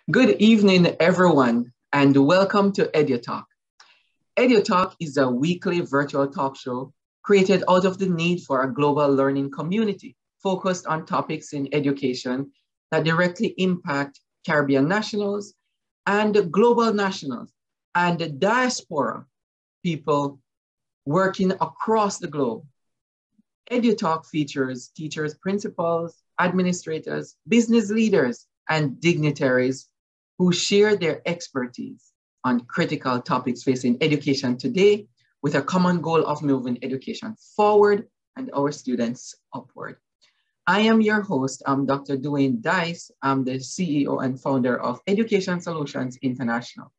Good evening, everyone, and welcome to EduTALK. EduTALK is a weekly virtual talk show created out of the need for a global learning community focused on topics in education that directly impact Caribbean nationals and global nationals and diaspora people working across the globe. EduTALK features teachers, principals, administrators, business leaders, and dignitaries who share their expertise on critical topics facing education today with a common goal of moving education forward and our students upward. I am your host, I'm Dr. Dwayne Dice. I'm the CEO and founder of Education Solutions International.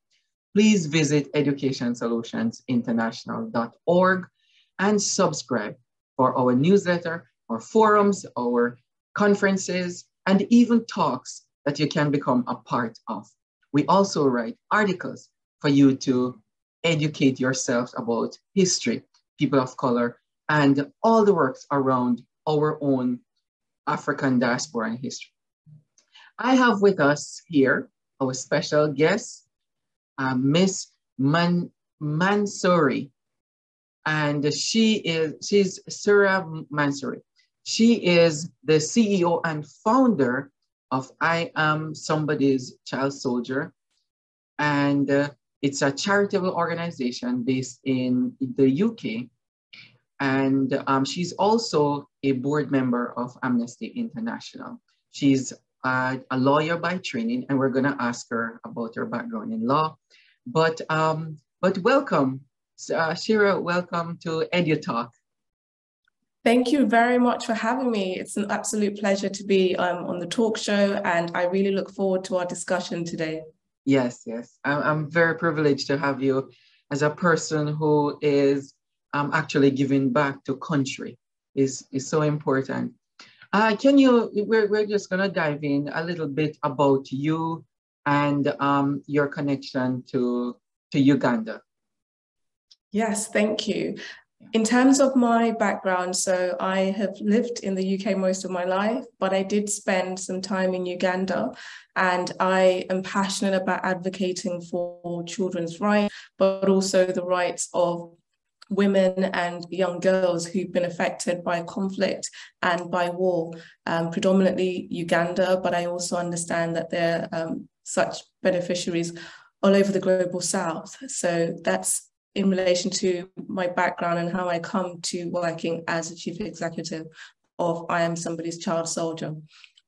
Please visit educationsolutionsinternational.org and subscribe for our newsletter, our forums, our conferences, and even talks that you can become a part of. We also write articles for you to educate yourself about history, people of color, and all the works around our own African diaspora and history. I have with us here our special guest, Miss Mansaray, and she's Shirah Mansaray. She is the CEO and founder of I Am Somebody's Child Soldier, and it's a charitable organization based in the UK, and she's also a board member of Amnesty International. She's a lawyer by training, and we're gonna ask her about her background in law. But welcome, Shirah, welcome to EduTALK. Thank you very much for having me. It's an absolute pleasure to be on the talk show, and I really look forward to our discussion today. Yes. I'm very privileged to have you as a person who is actually giving back to country is so important. We're just gonna dive in a little bit about you and your connection to Uganda. Yes, thank you. In terms of my background, so I have lived in the UK most of my life, but I did spend some time in Uganda, and I am passionate about advocating for children's rights, but also the rights of women and young girls who've been affected by conflict and by war, predominantly Uganda, but I also understand that there are such beneficiaries all over the global south. So that's in relation to my background and how I come to working as a chief executive of I Am Somebody's Child Soldier.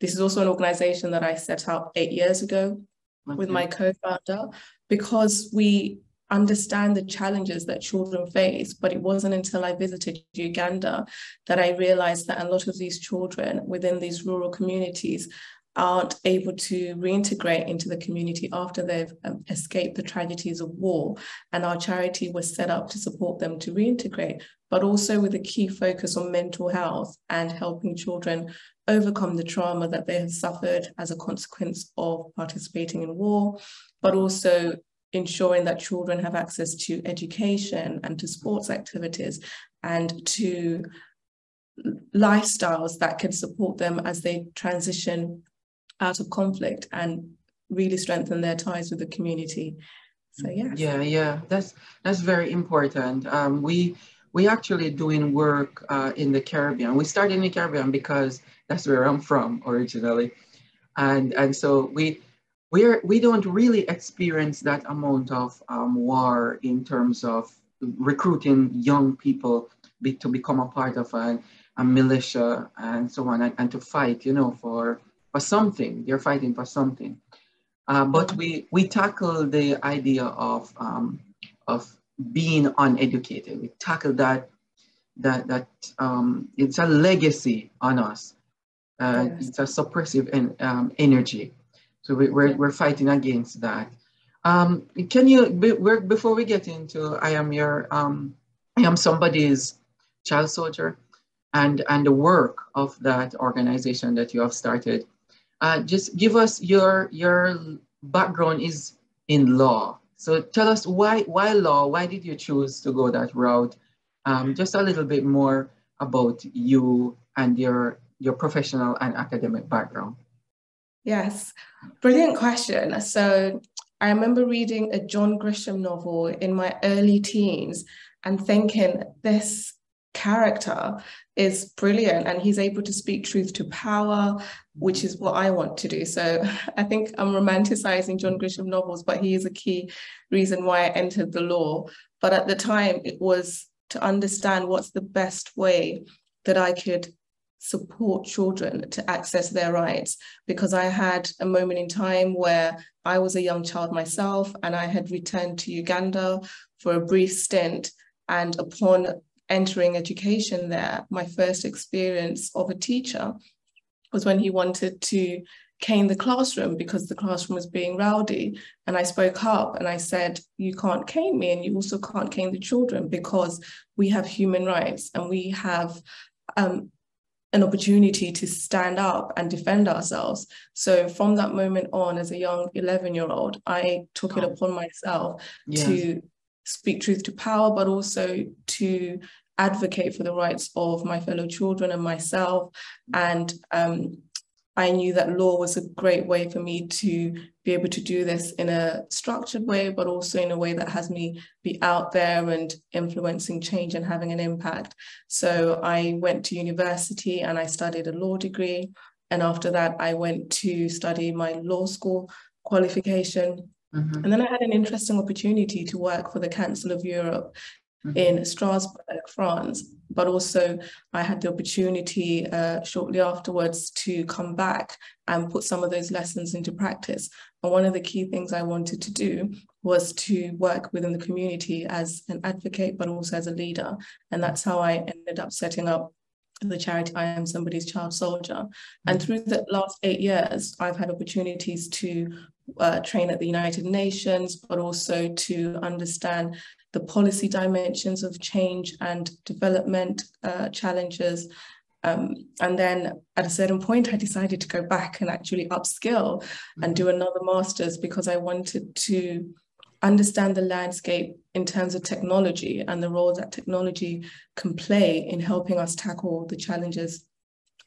This is also an organization that I set up 8 years ago with my co-founder, because we understand the challenges that children face, but it wasn't until I visited Uganda that I realized that a lot of these children within these rural communities aren't able to reintegrate into the community after they've escaped the tragedies of war. And our charity was set up to support them to reintegrate, but also with a key focus on mental health and helping children overcome the trauma that they have suffered as a consequence of participating in war, but also ensuring that children have access to education and to sports activities and to lifestyles that can support them as they transition out of conflict and really strengthen their ties with the community. So yes. Yeah, that's very important. We actually doing work in the Caribbean. We started in the Caribbean because that's where I'm from originally, and so we don't really experience that amount of war in terms of recruiting young people to become a part of a militia and so on, and to fight, for something. They're fighting for something. But we tackle the idea of being uneducated. We tackle that it's a legacy on us. Yes. It's a suppressive energy. So we're fighting against that. Can you, before we get into I am somebody's child soldier and the work of that organization that you have started, just give us your background is in law. So tell us why law? Why did you choose to go that route? Just a little bit more about you and your professional and academic background. Yes, brilliant question. So I remember reading a John Grisham novel in my early teens and thinking this character is brilliant and he's able to speak truth to power, which is what I want to do. So I think I'm romanticizing John Grisham novels, but he is a key reason why I entered the law. But at the time, it was to understand what's the best way that I could support children to access their rights, because I had a moment in time where I was a young child myself and I had returned to Uganda for a brief stint. And upon entering education there, my first experience of a teacher was when he wanted to cane the classroom because the classroom was being rowdy. And I spoke up and I said, you can't cane me and you also can't cane the children because we have human rights and we have an opportunity to stand up and defend ourselves. So from that moment on, as a young 11-year-old, I took it upon myself to speak truth to power, but also to advocate for the rights of my fellow children and myself. And I knew that law was a great way for me to be able to do this in a structured way, but also in a way that has me be out there and influencing change and having an impact. So I went to university and I studied a law degree. And after that, I went to study my law school qualification. Mm-hmm. And then I had an interesting opportunity to work for the Council of Europe in Strasbourg, France, but also I had the opportunity shortly afterwards to come back and put some of those lessons into practice. And one of the key things I wanted to do was to work within the community as an advocate, but also as a leader. And that's how I ended up setting up the charity I Am Somebody's Child Soldier. And through the last 8 years, I've had opportunities to train at the United Nations, but also to understand the policy dimensions of change and development challenges. And then at a certain point, I decided to go back and actually upskill and do another master's because I wanted to understand the landscape in terms of technology and the role that technology can play in helping us tackle the challenges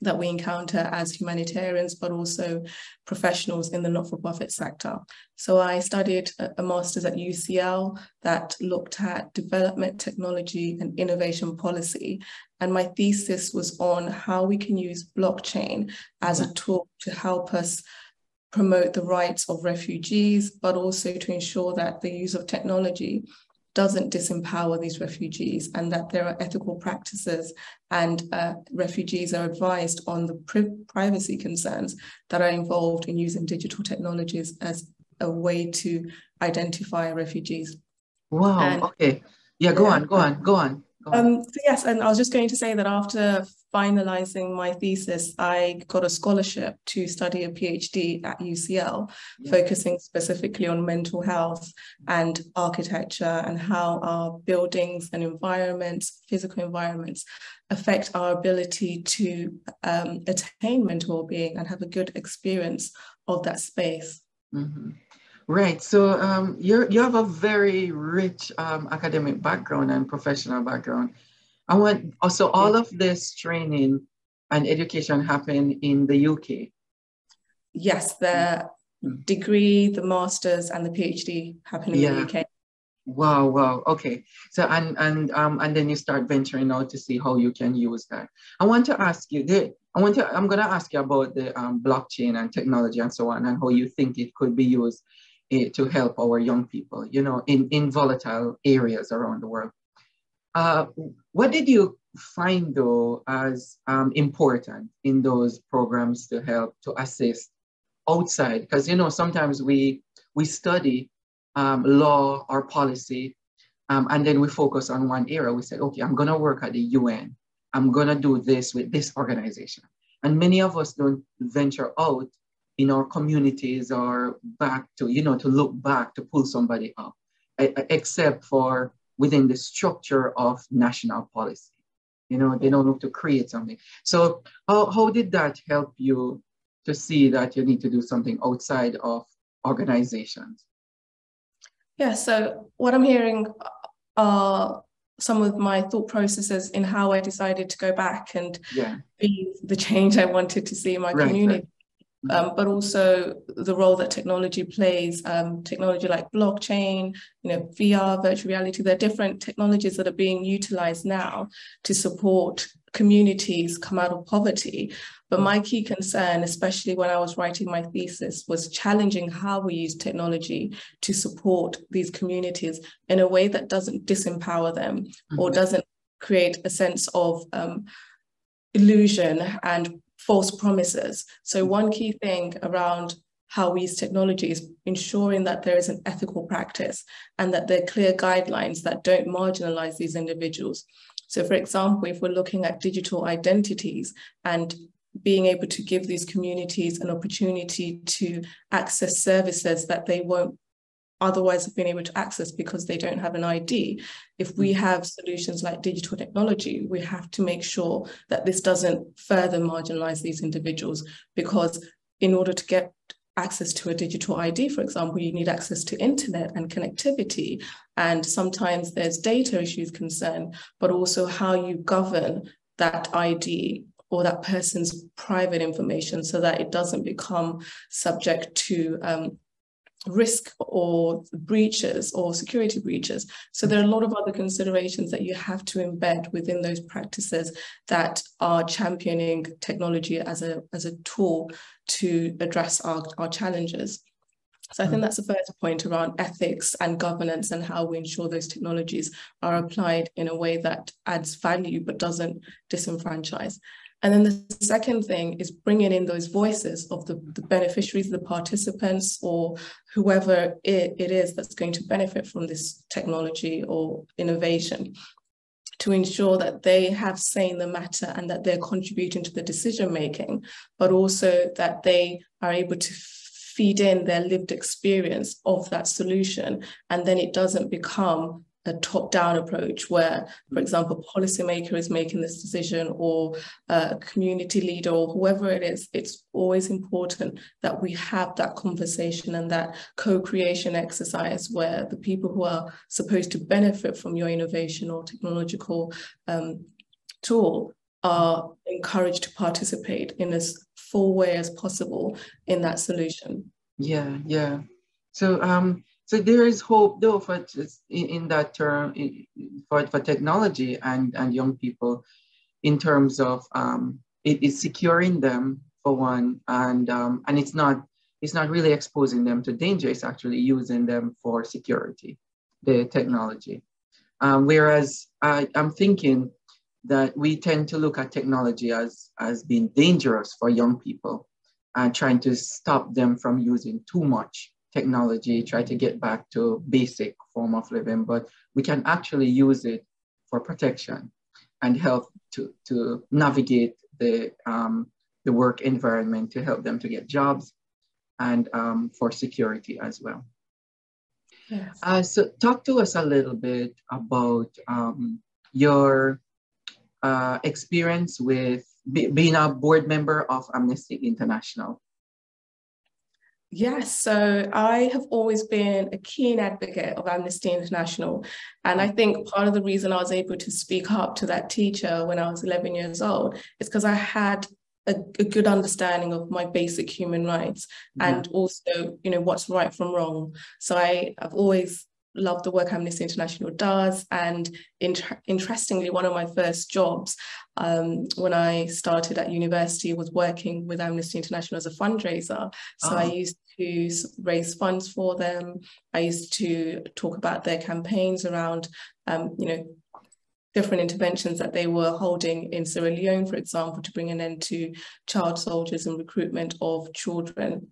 that we encounter as humanitarians, but also professionals in the not-for-profit sector. So I studied a master's at UCL that looked at development, technology, and innovation policy. And my thesis was on how we can use blockchain as a tool to help us promote the rights of refugees, but also to ensure that the use of technology doesn't disempower these refugees and that there are ethical practices and refugees are advised on the privacy concerns that are involved in using digital technologies as a way to identify refugees. Wow, okay. Yeah, go on. So yes, and I was just going to say that after finalizing my thesis, I got a scholarship to study a PhD at UCL, focusing specifically on mental health and architecture and how our buildings and environments, physical environments, affect our ability to attain mental well-being and have a good experience of that space. Mm-hmm. Right. So you have a very rich academic background and professional background. I want also all of this training and education happen in the UK. Yes, the degree, the master's, and the PhD happen in the UK. Wow. Okay. So and then you start venturing out to see how you can use that. I want to ask you I'm going to ask you about the blockchain and technology and so on, and how you think it could be used to help our young people, in volatile areas around the world. What did you find, though, as important in those programs to help to assist outside? Because, sometimes we study law or policy, and then we focus on one area. We say, okay, I'm going to work at the UN. I'm going to do this with this organization. And many of us don't venture out in our communities or back to, to look back to pull somebody up, except for within the structure of national policy. They don't look to create something. So how did that help you to see that you need to do something outside of organizations? Yeah, so what I'm hearing are some of my thought processes in how I decided to go back and be the change I wanted to see in my community. Right. but also the role that technology plays, technology like blockchain, VR, virtual reality. There are different technologies that are being utilized now to support communities come out of poverty. But my key concern, especially when I was writing my thesis, was challenging how we use technology to support these communities in a way that doesn't disempower them or doesn't create a sense of illusion and false promises. So one key thing around how we use technology is ensuring that there is an ethical practice and that there are clear guidelines that don't marginalize these individuals. So for example, if we're looking at digital identities and being able to give these communities an opportunity to access services that they won't otherwise have been able to access because they don't have an ID. If we have solutions like digital technology, we have to make sure that this doesn't further marginalize these individuals, because in order to get access to a digital ID, for example, you need access to internet and connectivity. And sometimes there's data issues concerned, but also how you govern that ID or that person's private information so that it doesn't become subject to risk or breaches or security breaches. So there are a lot of other considerations that you have to embed within those practices that are championing technology as a tool to address our challenges. So I think that's the first point around ethics and governance and how we ensure those technologies are applied in a way that adds value but doesn't disenfranchise. And then the second thing is bringing in those voices of the beneficiaries, the participants, or whoever it is that's going to benefit from this technology or innovation, to ensure that they have say in the matter and that they're contributing to the decision making, but also that they are able to feed in their lived experience of that solution. And then it doesn't become a top-down approach where, for example, a policymaker is making this decision or a community leader or whoever it is. It's always important that we have that conversation and that co-creation exercise where the people who are supposed to benefit from your innovation or technological tool are encouraged to participate in as full way as possible in that solution. Yeah. So there is hope, though, for in that term for technology and young people, in terms of it is securing them for one, and it's not really exposing them to danger. It's actually using them for security, the technology. Whereas I'm thinking that we tend to look at technology as being dangerous for young people and trying to stop them from using too much technology, try to get back to basic form of living, but we can actually use it for protection and help to navigate the work environment, to help them to get jobs and for security as well. Yes. So talk to us a little bit about your experience with being a board member of Amnesty International. Yes, so I have always been a keen advocate of Amnesty International. And I think part of the reason I was able to speak up to that teacher when I was 11 years old is because I had a good understanding of my basic human rights and also, what's right from wrong. So I've always loved the work Amnesty International does. And interestingly, one of my first jobs when I started at university was working with Amnesty International as a fundraiser. So I used to raise funds for them. I used to talk about their campaigns around, different interventions that they were holding in Sierra Leone, for example, to bring an end to child soldiers and recruitment of children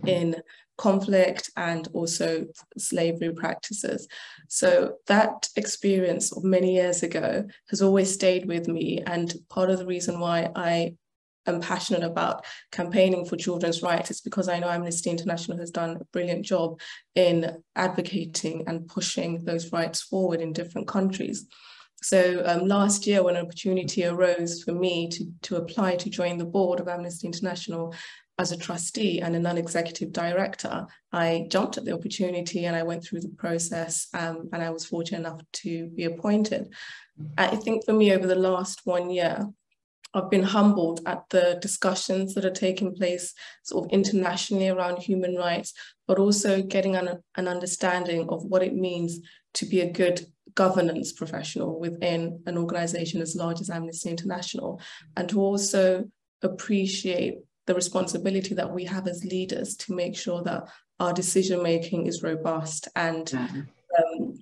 in conflict and also slavery practices. So that experience of many years ago has always stayed with me, and part of the reason why I am passionate about campaigning for children's rights is because I know Amnesty International has done a brilliant job in advocating and pushing those rights forward in different countries. So last year, when an opportunity arose for me to apply to join the board of Amnesty International as a trustee and a non-executive director, I jumped at the opportunity and I went through the process and I was fortunate enough to be appointed. I think for me, over the last 1 year, I've been humbled at the discussions that are taking place sort of internationally around human rights, but also getting an understanding of what it means to be a good governance professional within an organization as large as Amnesty International, and to also appreciate the responsibility that we have as leaders to make sure that our decision making is robust and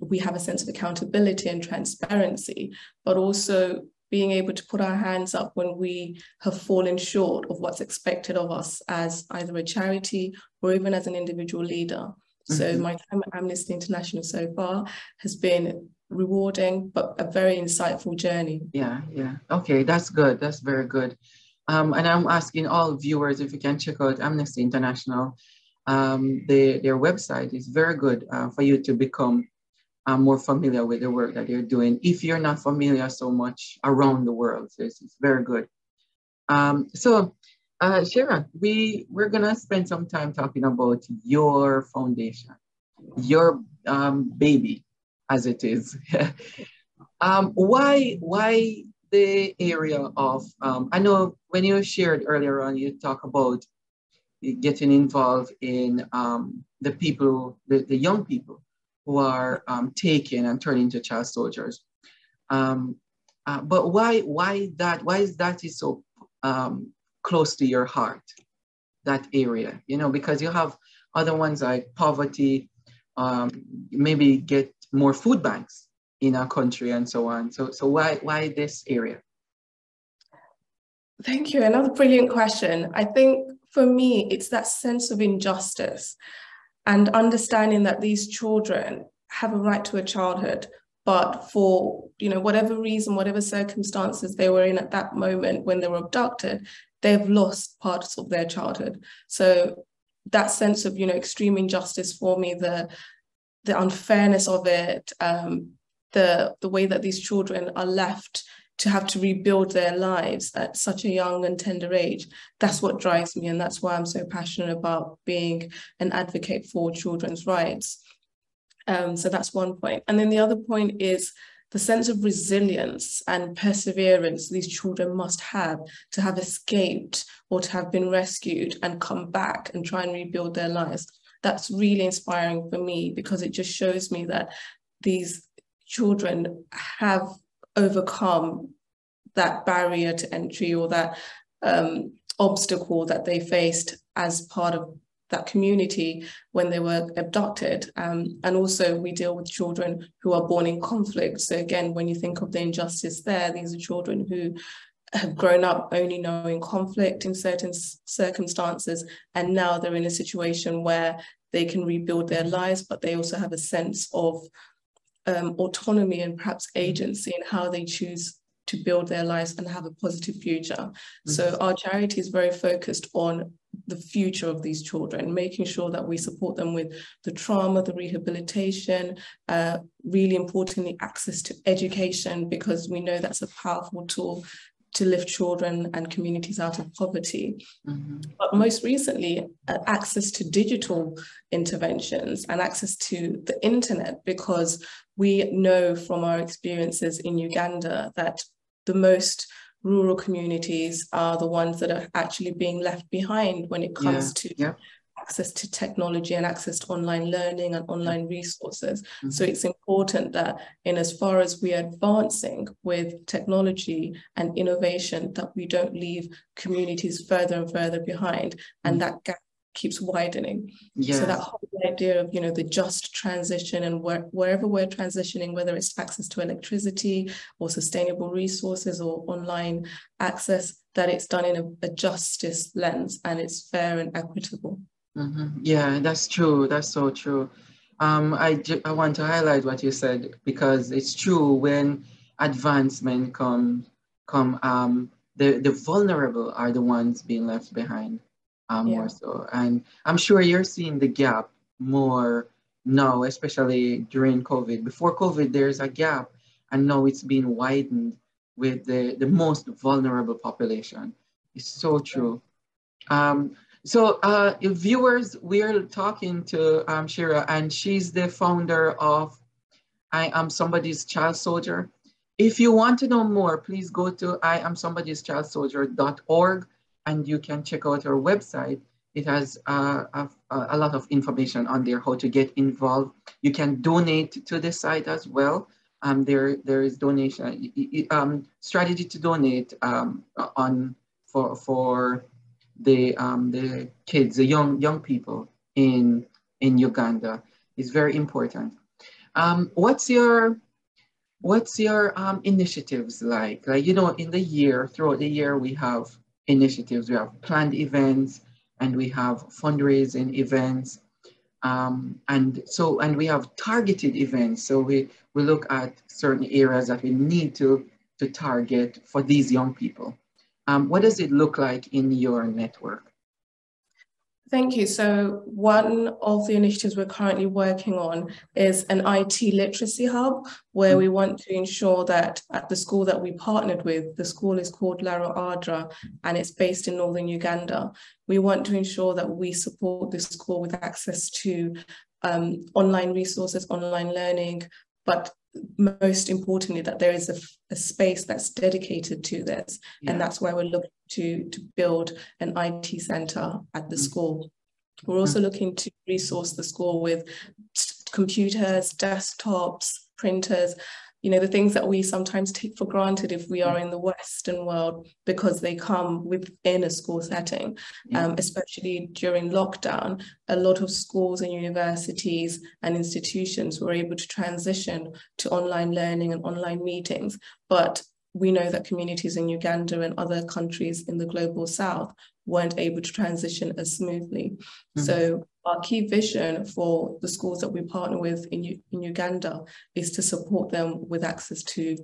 we have a sense of accountability and transparency, but also being able to put our hands up when we have fallen short of what's expected of us as either a charity or even as an individual leader. So my time at Amnesty International so far has been rewarding, but a very insightful journey. Yeah. Okay, that's good. That's very good. And I'm asking all viewers if you can check out Amnesty International. Their website is very good for you to become more familiar with the work that they're doing if you're not familiar so much around the world. So it's very good. Shirah, we're gonna spend some time talking about your foundation, your baby, as it is. Why the area of, I know when you shared earlier on, you talk about getting involved in the people, the young people who are taken and turned into child soldiers. But why is that is so close to your heart, that area? You know, because you have other ones like poverty, maybe get more food banks in our country and so on. So why this area? Thank you. Another brilliant question. I think for me, it's that sense of injustice and understanding that these children have a right to a childhood, but for, you know, whatever reason, whatever circumstances they were in at that moment when they were abducted, they've lost parts of their childhood. So that sense of, you know, extreme injustice for me, the unfairness of it, the way that these children are left to have to rebuild their lives at such a young and tender age, that's what drives me. And that's why I'm so passionate about being an advocate for children's rights. So that's one point. And then the other point is the sense of resilience and perseverance these children must have to have escaped or to have been rescued and come back and try and rebuild their lives. That's really inspiring for me, because it just shows me that these children have overcome that barrier to entry or that obstacle that they faced as part of that community when they were abducted. And also we deal with children who are born in conflict. So again, when you think of the injustice there, these are children who have grown up only knowing conflict in certain circumstances, and now they're in a situation where they can rebuild their lives, but they also have a sense of autonomy and perhaps agency in how they choose to build their lives and have a positive future. So our charity is very focused on the future of these children, making sure that we support them with the trauma, the rehabilitation, really importantly, access to education, because we know that's a powerful tool to lift children and communities out of poverty. But most recently, access to digital interventions and access to the internet, because we know from our experiences in Uganda that the most rural communities are the ones that are actually being left behind when it comes to access to technology and access to online learning and online resources. So it's important that in as far as we are advancing with technology and innovation, that we don't leave communities further and further behind, and that gap keeps widening. So that whole idea of, you know, the just transition, and wherever we're transitioning, whether it's access to electricity or sustainable resources or online access, that it's done in a justice lens and it's fair and equitable. Yeah, that's true. That's so true. I want to highlight what you said, because it's true. When advancement come, the vulnerable are the ones being left behind, more so. And I'm sure you're seeing the gap more now, especially during COVID. Before COVID, there's a gap, and now it's being widened with the most vulnerable population. It's so true. So viewers, we're talking to Shirah, and she's the founder of I Am Somebody's Child Soldier. If you want to know more, please go to iamsomebodyschildsoldier.org and you can check out our website. It has a lot of information on there, how to get involved. You can donate to the site as well. There is donation, strategy to donate for the kids, the young people in Uganda is very important. What's your initiatives like? Like, you know, throughout the year, we have initiatives, we have planned events, and we have fundraising events. And we have targeted events. So we look at certain areas that we need to target for these young people. What does it look like in your network? Thank you. So one of the initiatives we're currently working on is an IT literacy hub, where we want to ensure that at the school that we partnered with, the school is called Laro Ardra, and it's based in northern Uganda. We want to ensure that we support this school with access to online resources, online learning, but most importantly, that there is a space that's dedicated to this. Yeah. And that's where we're looking to build an IT center at the school. We're also looking to resource the school with computers, desktops, printers, you know, the things that we sometimes take for granted if we are in the Western world, because they come within a school setting. Especially during lockdown, a lot of schools and universities and institutions were able to transition to online learning and online meetings. But we know that communities in Uganda and other countries in the global South weren't able to transition as smoothly. So our key vision for the schools that we partner with in Uganda is to support them with access to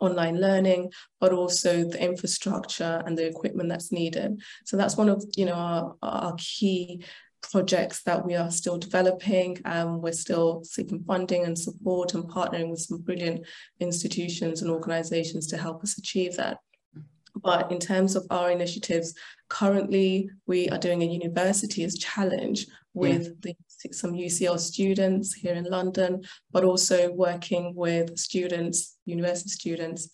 online learning, but also the infrastructure and the equipment that's needed. So that's one of, you know, our key projects that we are still developing. We're still seeking funding and support and partnering with some brilliant institutions and organizations to help us achieve that. But in terms of our initiatives, currently we are doing a universities challenge with some UCL students here in London, but also working with university students,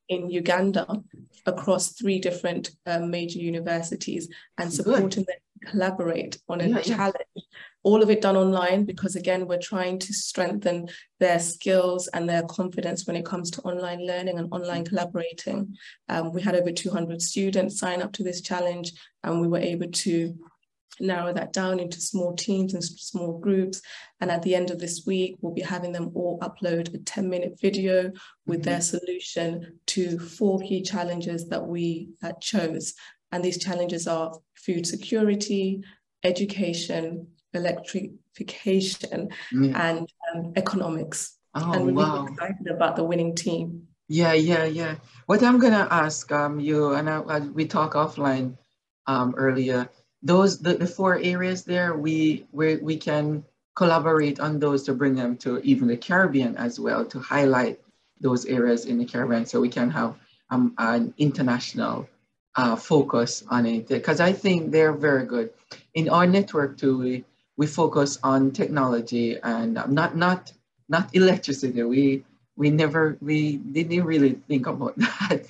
in Uganda across 3 different major universities, and supporting them collaborate on a challenge. All of it done online, because again, we're trying to strengthen their skills and their confidence when it comes to online learning and online collaborating. We had over 200 students sign up to this challenge, and we were able to narrow that down into small teams and small groups. And at the end of this week, we'll be having them all upload a 10-minute video with their solution to 4 key challenges that we chose. And these challenges are food security, education, electrification, and economics. And we're really excited about the winning team. Yeah. What I'm gonna ask you, and we talked offline earlier, the 4 areas there, we can collaborate on those to bring them to even the Caribbean as well, to highlight those areas in the Caribbean, so we can have an international focus on it, because I think they're very good. In our network too, we focus on technology and not electricity. We didn't really think about that,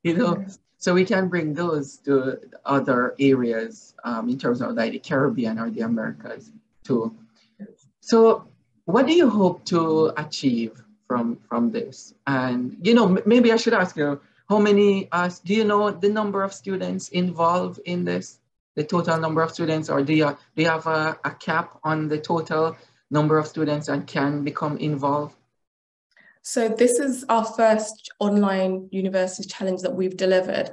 you know. So we can bring those to other areas in terms of like the Caribbean or the Americas too. So what do you hope to achieve from this? And, you know, maybe I should ask you, how many, do you know the number of students involved in this, the total number of students, or do you have a cap on the total number of students that can become involved? So this is our first online university challenge that we've delivered.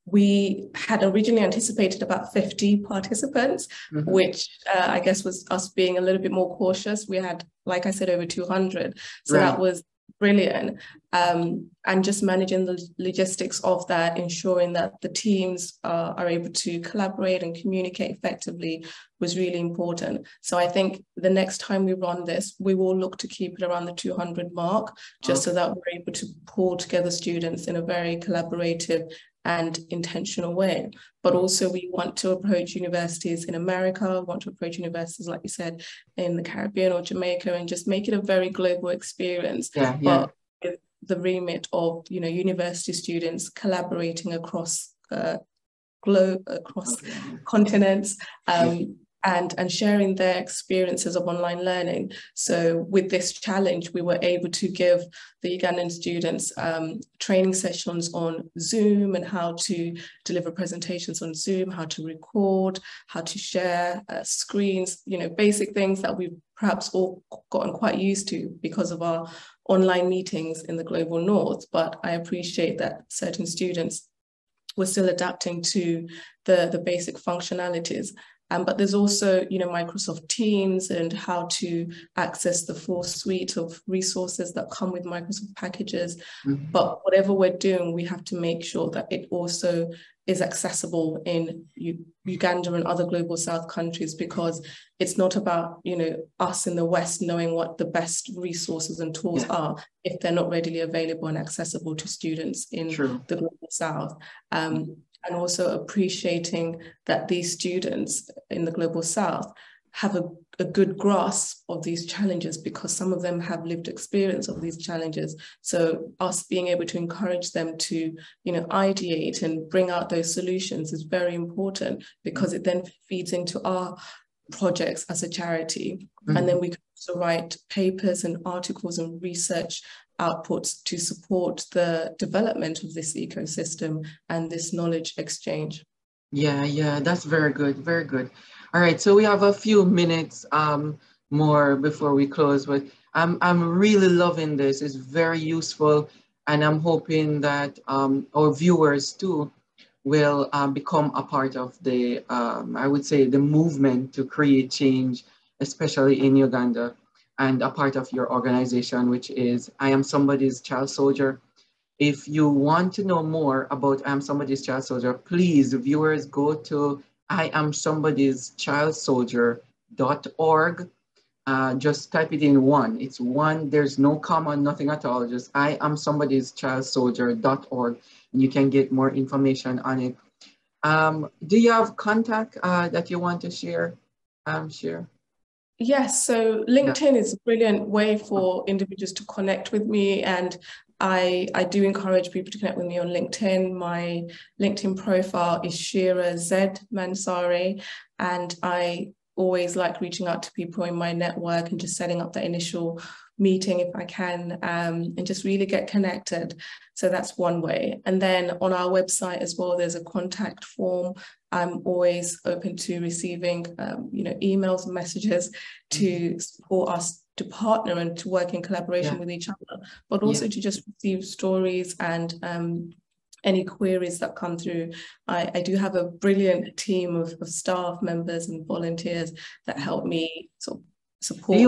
We had originally anticipated about 50 participants, which I guess was us being a little bit more cautious. We had, like I said, over 200. So that was brilliant. And just managing the logistics of that, ensuring that the teams are able to collaborate and communicate effectively was really important. So I think the next time we run this, we will look to keep it around the 200 mark, just so that we're able to pull together students in a very collaborative and intentional way. But also we want to approach universities in America, want to approach universities, like you said, in the Caribbean or Jamaica, and just make it a very global experience. But with the remit of, you know, university students collaborating across across continents, and sharing their experiences of online learning. So with this challenge, we were able to give the Ugandan students training sessions on Zoom and how to deliver presentations on Zoom, how to record, how to share screens, you know, basic things that we've perhaps all gotten quite used to because of our online meetings in the global north. But I appreciate that certain students were still adapting to the basic functionalities. But there's also, you know, Microsoft Teams and how to access the full suite of resources that come with Microsoft packages. But whatever we're doing, we have to make sure that it also is accessible in Uganda and other global South countries, because it's not about, you know, us in the West knowing what the best resources and tools are if they're not readily available and accessible to students in the global South. And also appreciating that these students in the global South have a good grasp of these challenges, because some of them have lived experience of these challenges. So us being able to encourage them to, you know, ideate and bring out those solutions is very important, because it then feeds into our projects as a charity. And then we can also write papers and articles and research outputs to support the development of this ecosystem and this knowledge exchange. Yeah, that's very good, very good. All right, so we have a few minutes more before we close, but I'm really loving this. It's very useful, and I'm hoping that our viewers too will become a part of the, I would say, the movement to create change, especially in Uganda, and a part of your organization, which is I Am Somebody's Child Soldier. If you want to know more about I Am Somebody's Child Soldier, please, viewers, go to iamsomebodyschildsoldier.org. Just type it in one. It's one, there's no comma, nothing at all. Just iamsomebodyschildsoldier.org, and you can get more information on it. Do you have contact that you want to share? Share? Yes, so LinkedIn is a brilliant way for individuals to connect with me, and I do encourage people to connect with me on LinkedIn. My LinkedIn profile is Shirah Z Mansaray, and I always like reaching out to people in my network and just setting up the initial meeting if I can, and just really get connected. So that's one way. And then on our website as well, there's a contact form. I'm always open to receiving, you know, emails and messages to support us to partner and to work in collaboration with each other, but also to just receive stories and any queries that come through. I do have a brilliant team of staff members and volunteers that help me sort of support. Do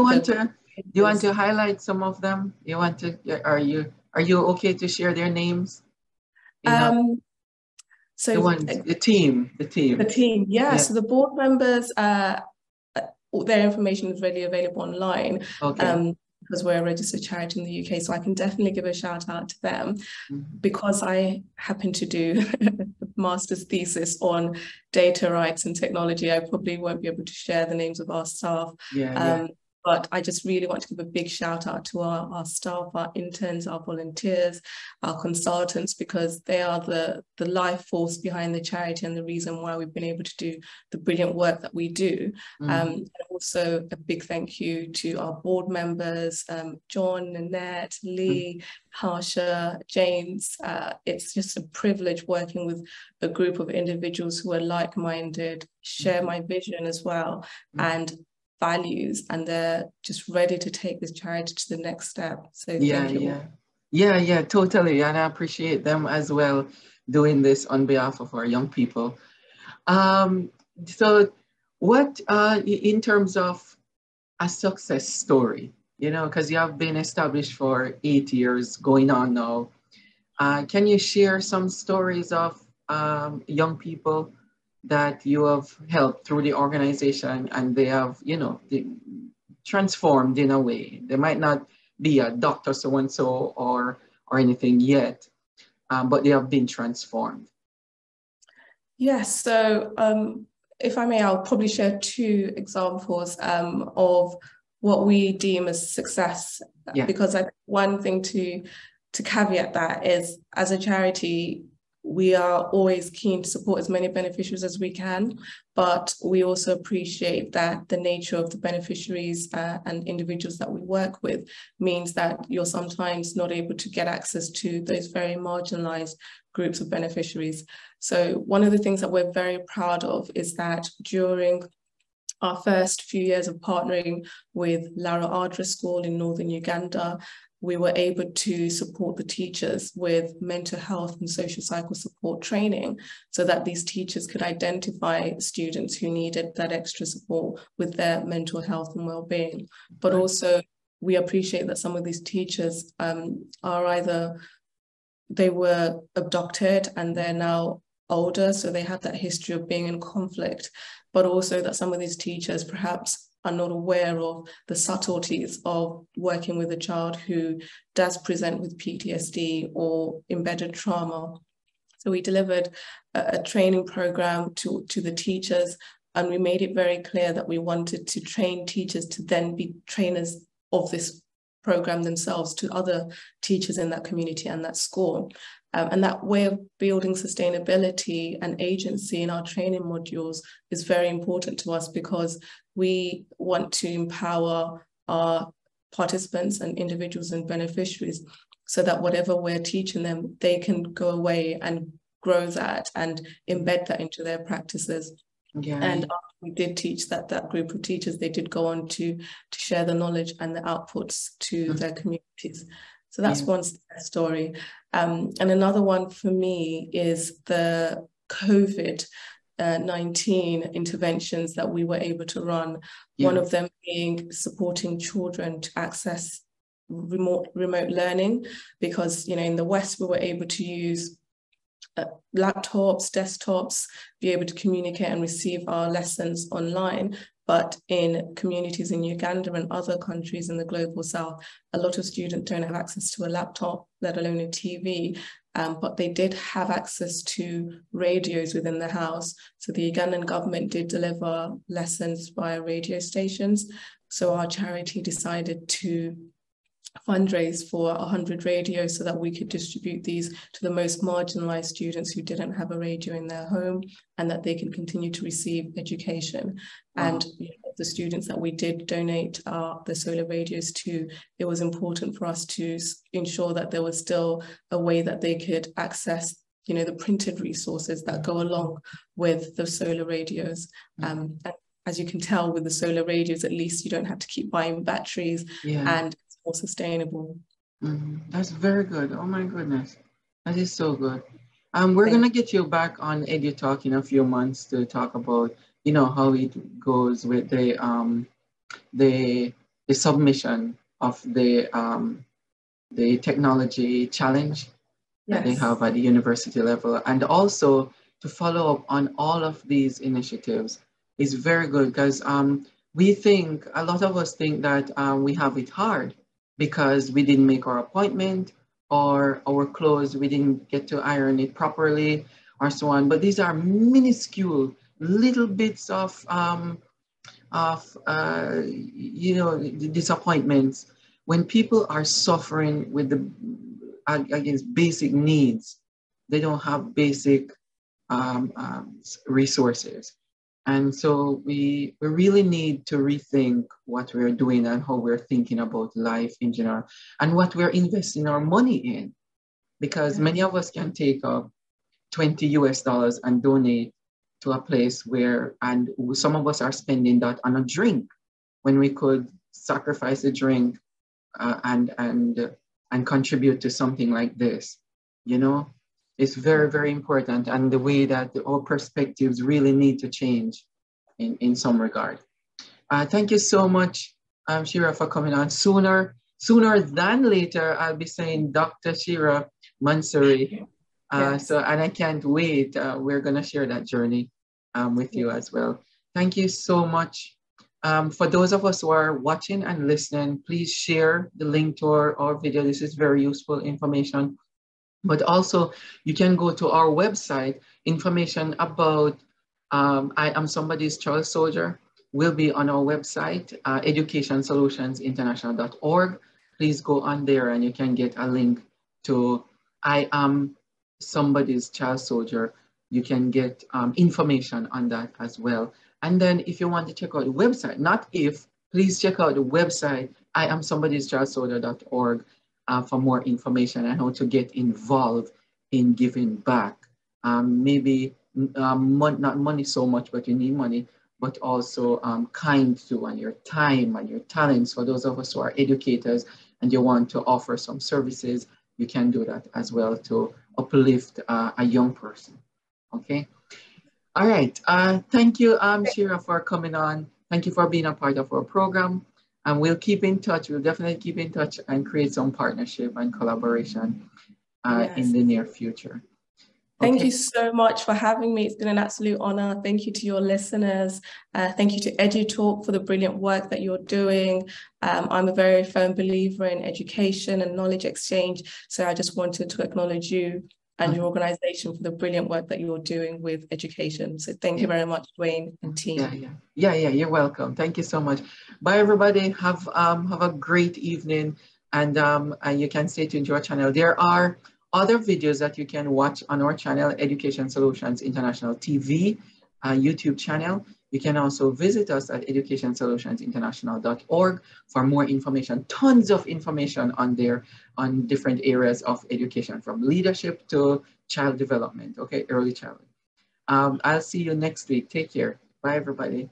you want to highlight some of them? You want to? Are you okay to share their names? So the team. Yeah. So the board members, their information is readily available online. Because we're a registered charity in the UK, so I can definitely give a shout out to them. Because I happen to do a master's thesis on data rights and technology, I probably won't be able to share the names of our staff. But I just really want to give a big shout out to our staff, our interns, our volunteers, our consultants, because they are the life force behind the charity and the reason why we've been able to do the brilliant work that we do. And also a big thank you to our board members, John, Nanette, Lee, Harsha, James. It's just a privilege working with a group of individuals who are like-minded, share my vision as well, and values, and they're just ready to take this charity to the next step. So thank you. Yeah, totally. And I appreciate them as well doing this on behalf of our young people. So what, in terms of a success story, you know, because you have been established for 8 years going on now, can you share some stories of young people that you have helped through the organization and they have, you know, transformed in a way? They might not be a doctor so-and-so or anything yet, but they have been transformed. Yes, so if I may, I'll probably share two examples of what we deem as success, because one thing to to caveat that is, as a charity, we are always keen to support as many beneficiaries as we can, but we also appreciate that the nature of the beneficiaries and individuals that we work with means that you're sometimes not able to get access to those very marginalized groups of beneficiaries. So one of the things that we're very proud of is that during our first few years of partnering with Lara Ardra School in northern Uganda, we were able to support the teachers with mental health and social cycle support training so that these teachers could identify students who needed that extra support with their mental health and well-being. But also, we appreciate that some of these teachers are either they were abducted and they're now older, so they have that history of being in conflict, but also that some of these teachers perhaps are not aware of the subtleties of working with a child who does present with PTSD or embedded trauma. So we delivered a training program to the teachers, and we made it very clear that we wanted to train teachers to then be trainers of this program themselves to other teachers in that community and that school. And that way of building sustainability and agency in our training modules is very important to us, because we want to empower our participants and individuals and beneficiaries so that whatever we're teaching them, they can go away and grow that and embed that into their practices. Yeah. And after we did teach that group of teachers, they did go on to share the knowledge and the outputs to their communities. So that's one story. And another one for me is the COVID-19 interventions that we were able to run. Yeah. One of them being supporting children to access remote learning, because, you know, in the West, we were able to use laptops, desktops, be able to communicate and receive our lessons online. But in communities in Uganda and other countries in the global south, a lot of students don't have access to a laptop, let alone a TV, but they did have access to radios within the house. So the Ugandan government did deliver lessons via radio stations. So our charity decided to fundraise for 100 radios so that we could distribute these to the most marginalized students who didn't have a radio in their home, and that they can continue to receive education. Wow. And the students that we did donate the solar radios to, it was important for us to ensure that there was still a way that they could access, you know, the printed resources that go along with the solar radios. And as you can tell with the solar radios, at least you don't have to keep buying batteries, and it's more sustainable. That's very good. Oh my goodness, that is so good. We're gonna get you back on EduTALK in a few months to talk about, you know, how it goes with the submission of the technology challenge that they have at the university level, and also to follow up on all of these initiatives is very good, because we think, a lot of us think that we have it hard because we didn't make our appointment, or our clothes, we didn't get to iron it properly, or so on. But these are minuscule little bits of you know, disappointments. When people are suffering with against basic needs, they don't have basic resources. And so we really need to rethink what we're doing and how we're thinking about life in general, and what we're investing our money in. Because many of us can take up $20 and donate to a place where, and some of us are spending that on a drink, when we could sacrifice a drink and contribute to something like this, you know? It's very, very important, and the way that our perspectives really need to change in some regard. Thank you so much, Shirah, for coming on. Sooner than later, I'll be saying Dr. Shirah Mansaray. So, and I can't wait. We're gonna share that journey with you as well. Thank you so much. For those of us who are watching and listening, please share the link to our video. This is very useful information. But also, you can go to our website. Information about I Am Somebody's Child Soldier will be on our website, educationsolutionsinternational.org. Please go on there and you can get a link to I am somebody's child soldier, you can get information on that as well. And then if you want to check out the website, not if, please check out the website, I am somebody's child soldier.org for more information and how to get involved in giving back. Maybe not money so much, but you need money, but also kind to, and your time and your talents. For those of us who are educators and you want to offer some services, you can do that as well to uplift a young person. Okay. All right. Thank you, Shirah, for coming on. Thank you for being a part of our program. And we'll keep in touch. We'll definitely keep in touch and create some partnership and collaboration in the near future. Thank you so much for having me. It's been an absolute honor. Thank you to your listeners. Thank you to EduTALK for the brilliant work that you're doing. I'm a very firm believer in education and knowledge exchange. So I just wanted to acknowledge you and your organization for the brilliant work that you're doing with education. So thank you very much, Dwayne and team. Yeah, you're welcome. Thank you so much. Bye, everybody. Have a great evening. And you can stay tuned to our channel. There are other videos that you can watch on our channel, Education Solutions International TV, YouTube channel. You can also visit us at educationsolutionsinternational.org for more information, tons of information on there on different areas of education, from leadership to child development, okay, early childhood. I'll see you next week. Take care. Bye, everybody.